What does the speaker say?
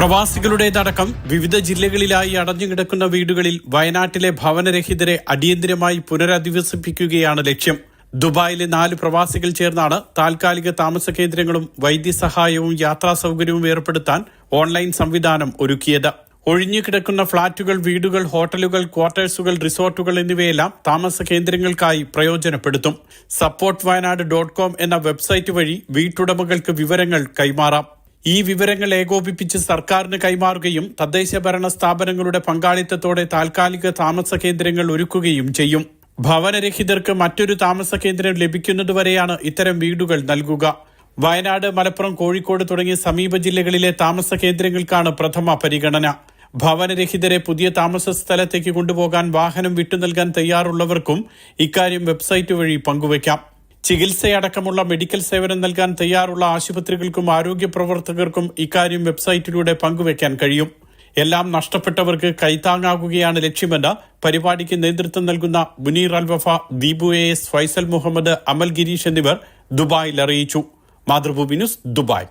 പ്രവാസികളുടേതടക്കം വിവിധ ജില്ലകളിലായി അടഞ്ഞുകിടക്കുന്ന വീടുകളിൽ വയനാട്ടിലെ ഭവനരഹിതരെ അടിയന്തരമായി പുനരധിവസിപ്പിക്കുകയാണ് ലക്ഷ്യം. ദുബായിലെ 4 പ്രവാസികൾ ചേർന്നാണ് താൽക്കാലിക താമസ കേന്ദ്രങ്ങളും വൈദ്യസഹായവും യാത്രാ സൗകര്യവും ഏർപ്പെടുത്താൻ ഓൺലൈൻ സംവിധാനം ഒരുക്കിയത്. ഒഴിഞ്ഞുകിടക്കുന്ന ഫ്ളാറ്റുകൾ, വീടുകൾ, ഹോട്ടലുകൾ, ക്വാർട്ടേഴ്സുകൾ, റിസോർട്ടുകൾ എന്നിവയെല്ലാം താമസ കേന്ദ്രങ്ങൾക്കായി പ്രയോജനപ്പെടുത്തും. supportvayanaad.com എന്ന വെബ്സൈറ്റ് വഴി വീട്ടുടമകൾക്ക് വിവരങ്ങൾ കൈമാറാം. ഈ വിവരങ്ങൾ ഏകോപിപ്പിച്ച് സർക്കാരിന് കൈമാറുകയും തദ്ദേശ ഭരണ സ്ഥാപനങ്ങളുടെ പങ്കാളിത്തത്തോടെ താൽക്കാലിക താമസ കേന്ദ്രങ്ങൾ ഒരുക്കുകയും ചെയ്യും. ഭവനരഹിതർക്ക് മറ്റൊരു താമസ കേന്ദ്രം ലഭിക്കുന്നതുവരെയാണ് ഇത്തരം വീടുകൾ നൽകുക. വയനാട്, മലപ്പുറം, കോഴിക്കോട് തുടങ്ങിയ സമീപ ജില്ലകളിലെ താമസ കേന്ദ്രങ്ങൾക്കാണ് പ്രഥമ പരിഗണന. ഭവനരഹിതരെ പുതിയ താമസ സ്ഥലത്തേക്ക് കൊണ്ടുപോകാൻ വാഹനം വിട്ടുനൽകാൻ തയ്യാറുള്ളവർക്കും ഇക്കാര്യം വെബ്സൈറ്റ് വഴി പങ്കുവയ്ക്കാം. ചികിത്സയടക്കമുള്ള മെഡിക്കൽ സേവനം നൽകാൻ തയ്യാറുള്ള ആശുപത്രികൾക്കും ആരോഗ്യ പ്രവർത്തകർക്കും ഇക്കാര്യം വെബ്സൈറ്റിലൂടെ പങ്കുവയ്ക്കാൻ കഴിയും. എല്ലാം നഷ്ടപ്പെട്ടവർക്ക് കൈത്താങ്ങാകുകയാണ് ലക്ഷ്യമെന്ന് പരിപാടിക്ക് നേതൃത്വം നൽകുന്ന മുനീർ അൽവഫ, ദീപു AS, ഫൈസൽ മുഹമ്മദ്, അമൽ ഗിരീഷ് എന്നിവർ ദുബായിൽ അറിയിച്ചു. Mathrubhumi news, Dubai.